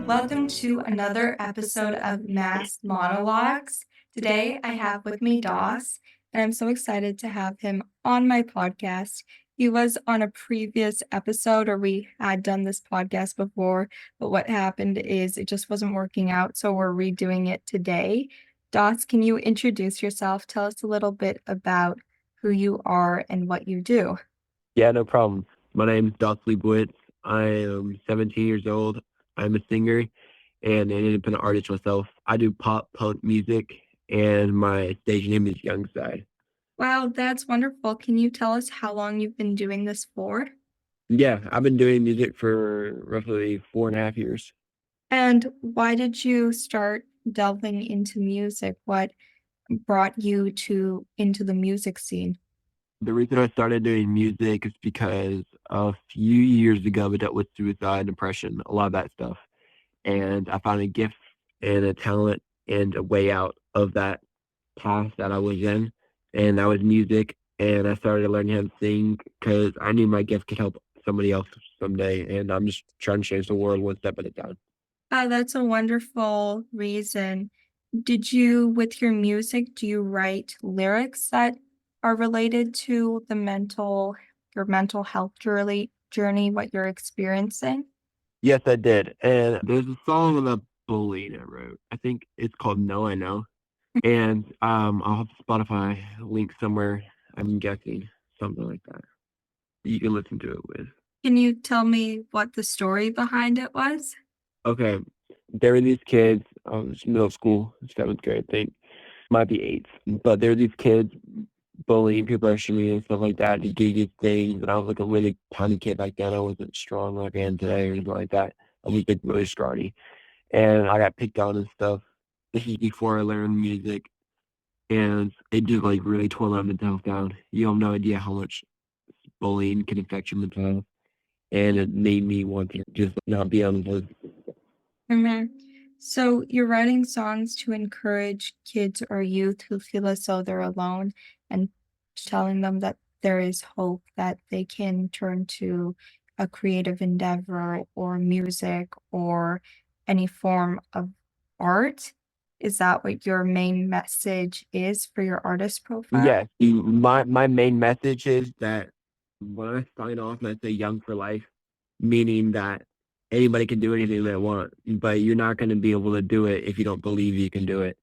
Welcome to another episode of Mass Monologues. Today I have with me Doss, and I'm so excited to have him on my podcast. He was on a previous episode, or we had done this podcast before, but what happened is it just wasn't working out, so we're redoing it today. Doss, can you introduce yourself? Tell us a little bit about who you are and what you do. Yeah, no problem. My name's Leibowitz. I am 17 years old. I'm a singer and an independent artist myself. I do pop punk music, and my stage name is Youngside. Wow, that's wonderful. Can you tell us how long you've been doing this for? Yeah, I've been doing music for roughly 4.5 years. And why did you start delving into music? What brought you to into the music scene? The reason I started doing music is because a few years ago I dealt with suicide, depression, a lot of that stuff. And I found a gift and a talent and a way out of that path that I was in, and that was music. And I started learning how to sing because I knew my gift could help somebody else someday, and I'm just trying to change the world one step at a time. That's a wonderful reason. Did you, with your music, do you write lyrics that are related to your mental health journey, what you're experiencing? Yes, I did. And there's a song about bullying I wrote. I think it's called No I Know. And I'll have Spotify link somewhere, I'm guessing, something like that. You can listen to it with. Can you tell me what the story behind it was? Okay. There were these kids, it's middle school, 7th grade, I think. Might be 8th. But there were these kids bullying people pushing me and stuff like that to do these things. And I was like a really tiny kid back then. I wasn't strong like I am today or anything like that. I was like really scrawny. And I got picked on and stuff. This is before I learned music. And it just like really tore my mental health down. You have no idea how much bullying can affect your mental health. And it made me want to just not be on the. Mhm. So you're writing songs to encourage kids or youth who feel as though they're alone and telling them that there is hope that they can turn to a creative endeavor or music or any form of art. Is that what your main message is for your artist profile? Yes, my main message is that when I sign off and I say young for life, meaning that anybody can do anything they want, but you're not going to be able to do it if you don't believe you can do it.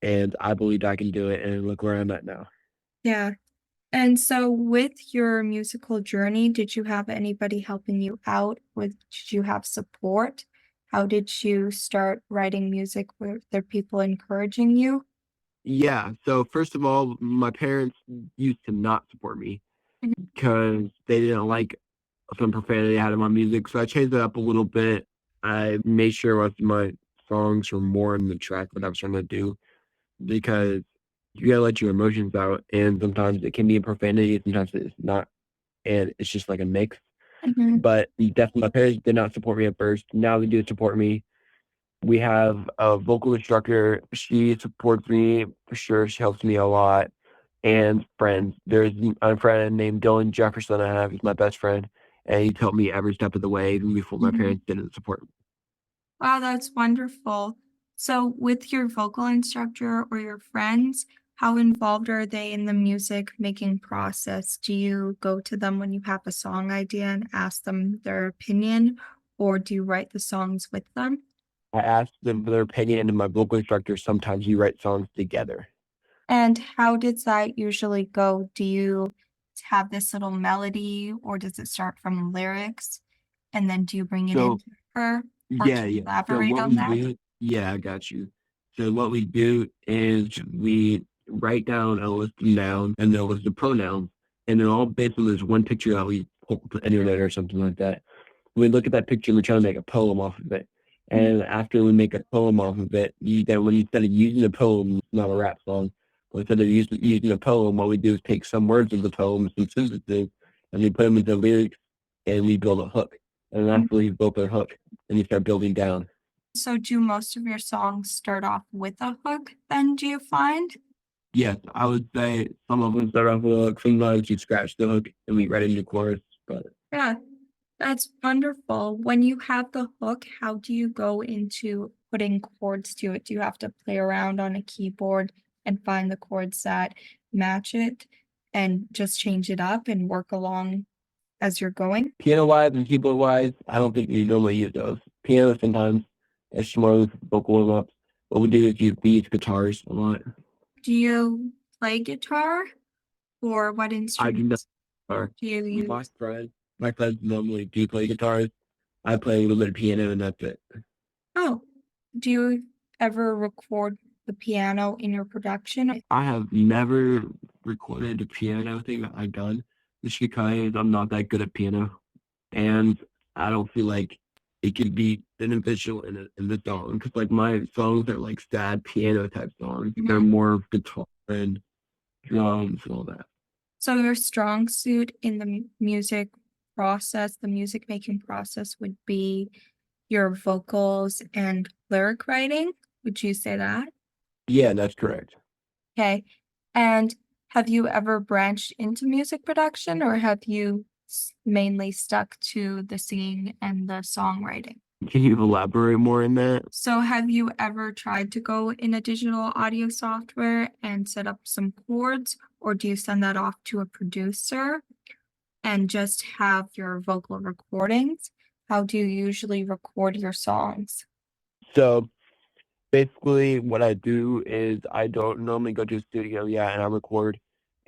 And I believed I can do it, and look where I'm at now. Yeah. And so with your musical journey, did you have anybody helping you out? Did you have support? How did you start writing music? Were there people encouraging you? Yeah, so first of all, my parents used to not support me Mhm. because they didn't like some profanity I had in my music. So I changed it up a little bit. I made sure my songs were more in the track what I was trying to do because you gotta let your emotions out, and sometimes it can be a profanity, sometimes it's not, and it's just like a mix. Mhm. But definitely, my parents did not support me at first. Now they do support me. We have a vocal instructor. She supports me for sure. She helps me a lot. And friends. There's a friend named Dylan Jefferson I have. He's my best friend. And he's helped me every step of the way, even before my Mhm. parents didn't support me. Wow, that's wonderful. So with your vocal instructor or your friends, how involved are they in the music making process? Do you go to them when you have a song idea and ask them their opinion, or do you write the songs with them? I asked them for their opinion, and my vocal instructor sometimes we write songs together. And how does that usually go? Do you have this little melody or does it start from lyrics? And then do you bring it So into her or yeah, can you yeah. So elaborate what on we that? do, yeah, I got you. So what we do is we write down a list of nouns and then a list of pronouns, and then all based on this one picture that we pull from the internet or something like that. We look at that picture and we try to make a poem off of it. Mhm. And after we make a poem off of it, then when instead of using a poem, it's not a rap song, but instead of using a poem, what we do is take some words of the poem, some sentences, and we put them into lyrics, and we build a hook. And after we build a hook, then you start building down. So do most of your songs start off with a hook then, do you find? Yes, I would say some of them start off with a hook. Sometimes you scratch the hook and we write a new chorus, but Yeah. That's wonderful. When you have the hook, how do you go into putting chords to it? Do you have to play around on a keyboard and find the chords that match it and just change it up and work along as you're going? Piano-wise and keyboard-wise, I don't think we normally use those. Piano sometimes, it's more with vocal warm-ups. What we do is use beats, guitars a lot. Do you play guitar or what I do not instruments guitar. do you use? My friends normally do play guitars. I play a little bit of piano and that's it. Oh, do you ever record the piano in your production? I have never recorded a piano thing that I've done just because I'm not that good at piano. And I don't feel like it could be beneficial in the song because like my songs are like sad piano type songs. They're more guitar and drums and all that. So your strong suit in the music process, the music making process would be your vocals and lyric writing? Would you say that? Yeah, that's correct. Okay. And have you ever branched into music production or have you mainly stuck to the singing and the songwriting? Can you elaborate more on that? So have you ever tried to go in a digital audio software and set up some chords, or do you send that off to a producer and just have your vocal recordings? How do you usually record your songs? So basically what I do is I don't normally go to a studio, yeah, and I record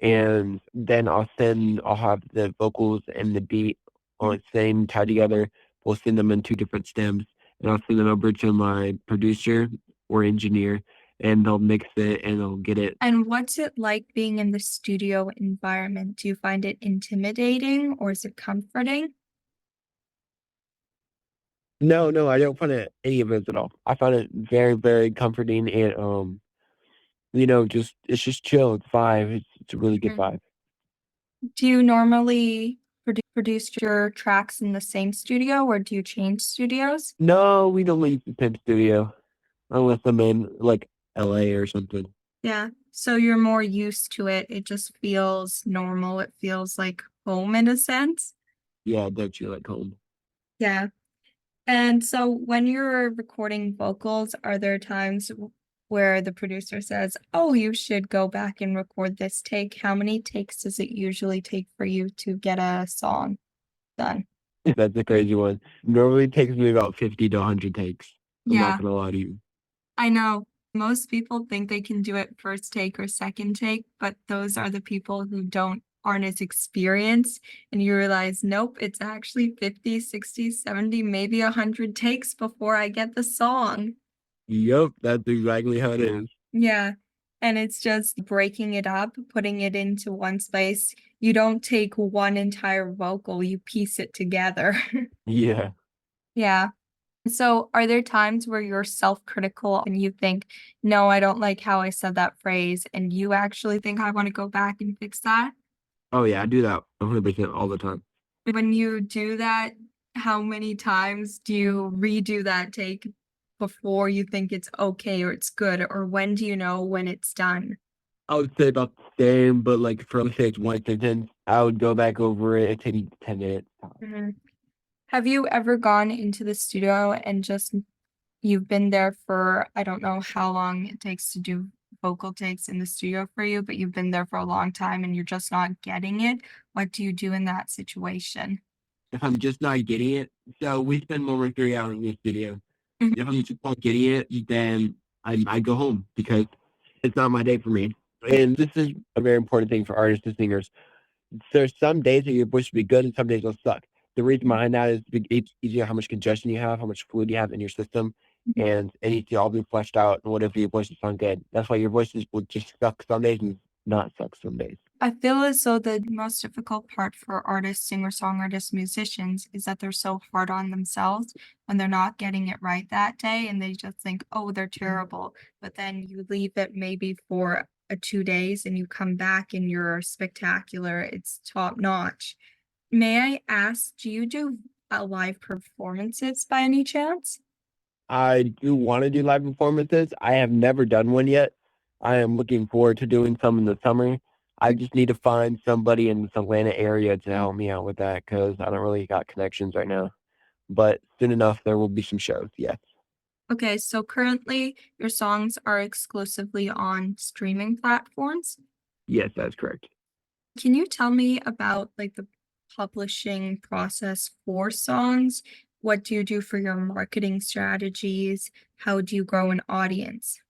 and then I'll have the vocals and the beat on the same tied together. We'll send them in two different stems and I'll send them over to my producer or engineer and they'll mix it and they'll get it. And what's it like being in the studio environment? Do you find it intimidating or is it comforting? No, I don't find it any of it at all. I find it very, very comforting and just it's just chill. It's vibe. It's a really good Mhm. vibe. Do you normally produce your tracks in the same studio or do you change studios? No, we don't use the same studio unless I'm in like LA or something. Yeah. So you're more used to it. It just feels normal. It feels like home in a sense. Yeah, don't you like home? Yeah. And so when you're recording vocals, are there times where the producer says, "Oh, you should go back and record this take"? How many takes does it usually take for you to get a song done? That's a crazy one. Normally it takes me about 50 to 100 takes. I'm not Yeah, gonna lie to you. I know. Most people think they can do it first take or second take, but those are the people who aren't as experienced and you realize, nope, it's actually 50, 60, 70, maybe 100 takes before I get the song. Yep, that's exactly how it is. Yeah. And it's just breaking it up, putting it into one space. You don't take one entire vocal, you piece it together. Yeah. Yeah. So, are there times where you're self-critical and you think, "No, I don't like how I said that phrase," and you actually think, "I wanna go back and fix that?" Oh yeah, I do that 100% all the time. When you do that, how many times do you redo that take before you think it's okay or it's good, or when do you know when it's done? I would say about the same, but like for let's say it's one sentence, I would go back over it and take 10 minutes. Mhm. Have you ever gone into the studio and just you've been there for I don't know how long it takes to do vocal takes in the studio for you, but you've been there for a long time and you're just not getting it? What do you do in that situation? If I'm just not getting it, so we spend more than 3 hours in the studio. Mhm. If I'm just not getting it, then I go home because it's not my day for me. And this is a very important thing for artists and singers. There's some days that your voice will be good and some days will suck. The reason behind that is it's easier how much congestion you have, how much fluid you have in your system, Mhm. and it needs to all be fleshed out. And what if your voice is sound good? That's why your voices will just suck some days and not suck some days. I feel as though the most difficult part for artists, singer-songwriters, musicians is that they're so hard on themselves when they're not getting it right that day and they just think, oh, they're terrible. But then you leave it maybe for 2 days and you come back and you're spectacular. It's top notch. May I ask, do you do live performances by any chance? I do want to do live performances. I have never done one yet. I am looking forward to doing some in the summer. I just need to find somebody in this Atlanta area to help me out with that because I don't really got connections right now. But soon enough, there will be some shows. Yes. Okay, so currently your songs are exclusively on streaming platforms. Yes, that's correct. Can you tell me about like the publishing process for songs? What do you do for your marketing strategies? How do you grow an audience?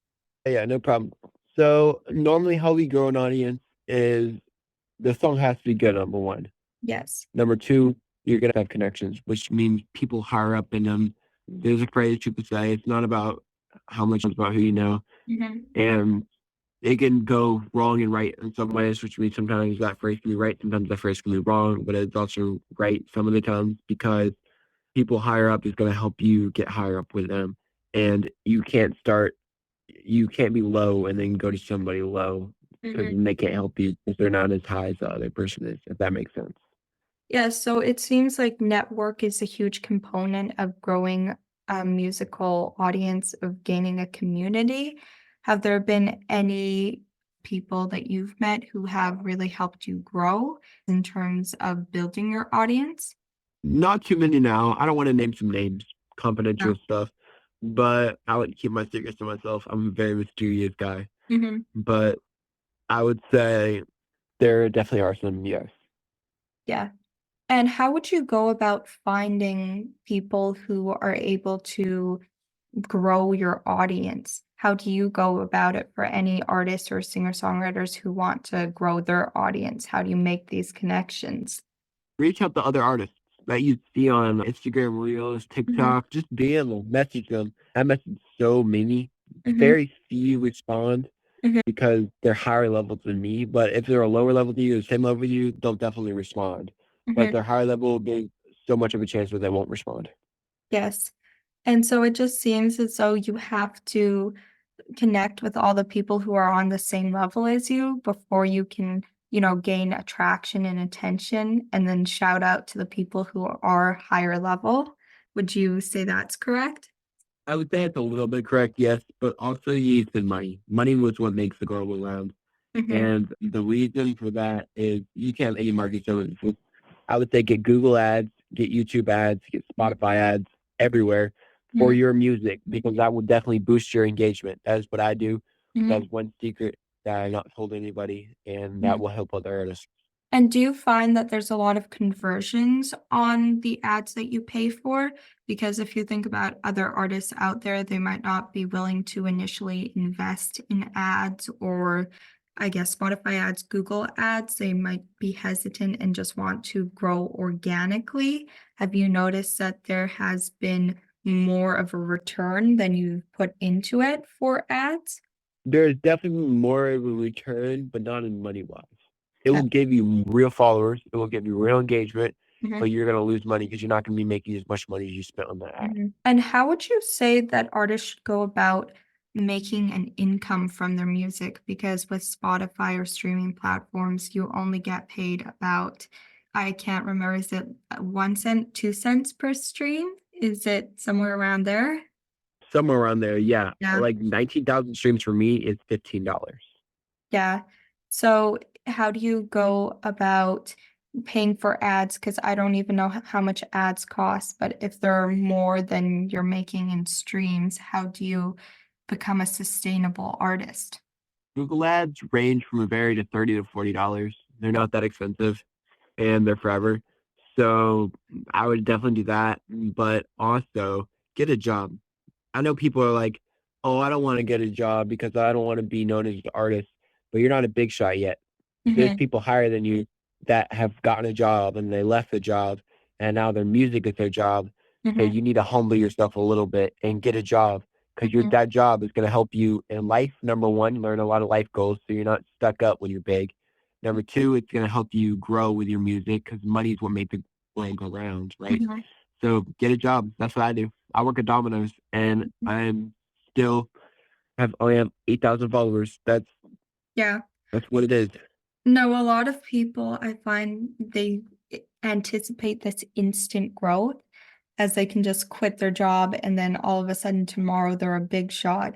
Yeah, no problem. So normally how we grow an audience is the song has to be good, number one. Yes. Number two, you're gonna have connections, which means people higher up in them. There's a phrase people say, it's not about how much, it's about who you know. Hmm. And it can go wrong and right in some ways, which means sometimes that phrase can be right, sometimes that phrase can be wrong, but it's also right some of the times because people higher up is going to help you get higher up with them. And you can't be low and then go to somebody low because Hmm. they can't help you if they're not as high as the other person is, if that makes sense. Yeah, so it seems like network is a huge component of growing a musical audience, of gaining a community. Have there been any people that you've met who have really helped you grow in terms of building your audience? Not too many now. I don't want to name some names, confidential No. stuff, but I would keep my secrets to myself. I'm a very mysterious guy, Hmm. but I would say there definitely are some, yes. Yeah. And how would you go about finding people who are able to grow your audience? How do you go about it for any artists or singer-songwriters who want to grow their audience? How do you make these connections? Reach out to other artists that you see on Instagram Reels, Mhm, TikTok, just be able to message them. I message so many. mhm, Very few respond mhm, because they're higher levels than me. But if they're a lower level than you, the same level as you, they'll definitely respond. But if mhm. they're higher level, there's so much of a chance that they won't respond. Yes. And so it just seems as though you have to connect with all the people who are on the same level as you before you can, gain attraction and attention, and then shout out to the people who are higher level. Would you say that's correct? I would say it's a little bit correct, yes, but also you said money. Money was what makes the girl go round. Mhm, And the reason for that is you can't let your market so I would say get Google ads, get YouTube ads, get mhm, Spotify ads everywhere for mhm, your music because that will definitely boost your engagement. That is what I do. mhm, That's one secret that I not told anybody, and that mhm. will help other artists. And do you find that there's a lot of conversions on the ads that you pay for? Because if you think about other artists out there, they might not be willing to initially invest in ads, or I guess Spotify ads, Google ads. They might be hesitant and just want to grow organically. Have you noticed that there has been more of a return than you've put into it for ads? There's definitely more of a return, but not in money wise. It Yeah. will give you real followers, it will give you real engagement, Mhm. but you're gonna lose money because you're not gonna be making as much money as you spent on that ad. Mhm. And how would you say that artists should go about making an income from their music? Because with Spotify or streaming platforms, you only get paid about, I can't remember, is it 1 cent, 2 cents per stream? Is it somewhere around there? Somewhere around there, yeah. Yeah. Like 19,000 streams for me is $15. Yeah. So how do you go about paying for ads? Because I don't even know how much ads cost, but if there are more than you're making in streams, how do you become a sustainable artist? Google ads range from a vary to $30 to $40. They're not that expensive and they're forever. So I would definitely do that. But also get a job. I know people are like, oh, I don't want to get a job because I don't want to be known as an artist, but you're not a big shot yet. There's Mhm, people higher than you that have gotten a job and they left the job and now their music is their job. So mhm, you need to humble yourself a little bit and get a job because mhm, that job is going to help you in life. Number one, learn a lot of life goals so you're not stuck up when you're big. Number two, it's going to help you grow with your music because money is what makes the world go round, right? mhm, So get a job. That's what I do. I work at Domino's and mhm. I'm still have only have 8,000 followers. Yeah. That's what it is. No, a lot of people I find they anticipate this instant growth as they can just quit their job and then all of a sudden tomorrow they're a big shot.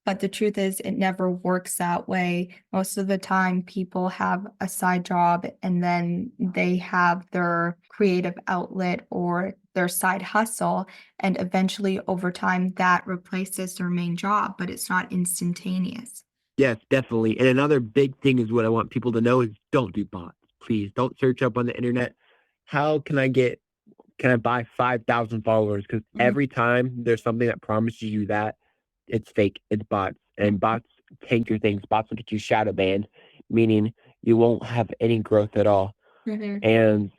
But the truth is, it never works that way. Most of the time, people have a side job and then they have their creative outlet or their side hustle. And eventually, over time, that replaces their main job, but it's not instantaneous. Yes, definitely. And another big thing is what I want people to know is don't do bots. Please don't search up on the internet. How can I buy 5,000 followers? Because Mhm. every time there's something that promises you that, it's fake. It's bots. And bots tank your things. Bots will get you shadow banned, meaning you won't have any growth at all. Mhm. And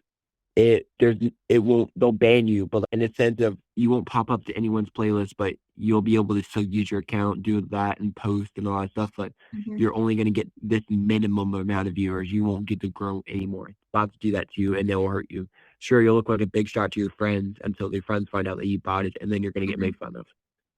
they'll ban you, but in the sense of you won't pop up to anyone's playlist, but you'll be able to still use your account, do that and post and all that stuff, but Mhm. you're only going to get this minimum amount of viewers. You won't get to grow anymore. Bots do that to you and they'll hurt you. Sure, you'll look like a big shot to your friends until your friends find out that you bought it, and then you're going to get Mhm. made fun of.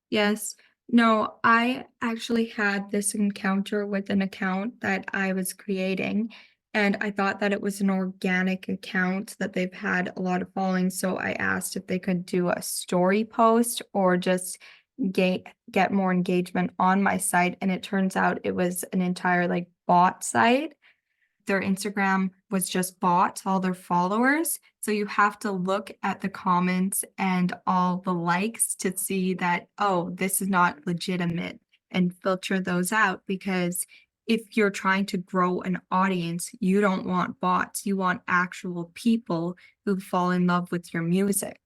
Yes. No, I actually had this encounter with an account that I was creating, and I thought that it was an organic account that they've had a lot of following. So I asked if they could do a story post or just get more engagement on my site. And it turns out it was an entire like bot site. Their Instagram was just bought, all their followers. So you have to look at the comments and all the likes to see that, oh, this is not legitimate, and filter those out because if you're trying to grow an audience, you don't want bots. You want actual people who fall in love with your music.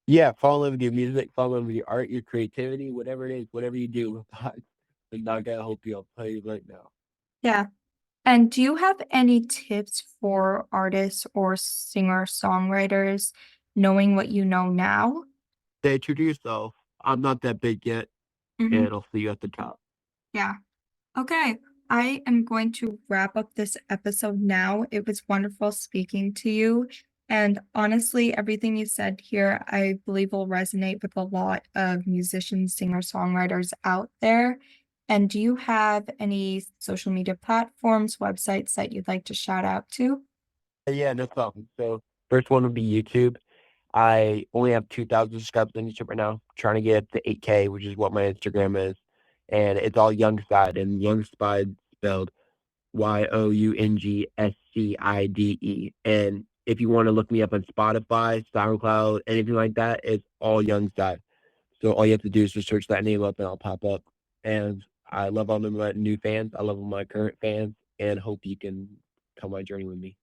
Yeah, fall in love with your music, fall in love with your art, your creativity, whatever it is, whatever you do, bots are not going to help you. I'll tell you right now. Yeah. And do you have any tips for artists or singer-songwriters knowing what you know now? Stay true to yourself. I'm not that big yet, Mhm. and I'll see you at the top. Yeah. Okay. I am going to wrap up this episode now. It was wonderful speaking to you. And honestly, everything you said here, I believe will resonate with a lot of musicians, singer-songwriters out there. And do you have any social media platforms, websites that you'd like to shout out to? Yeah, no problem. So first one would be YouTube. I only have 2,000 subscribers on YouTube right now. Trying to get to 8K, which is what my Instagram is. And it's all Youngside, and Youngside spelled Youngscide. And if you want to look me up on Spotify, SoundCloud, anything like that, it's all Youngside. So all you have to do is just search that name up and I'll pop up. And I love all of my new fans. I love all my current fans, and hope you can come on my journey with me.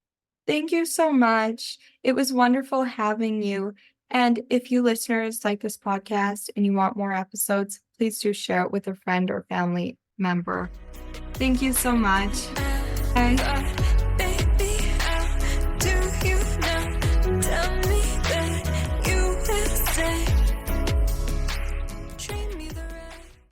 Thank you so much. It was wonderful having you. And if you listeners like this podcast and you want more episodes, please do share it with a friend or family member. Thank you so much. Bye. Baby, how do you know? Tell me that you will stay.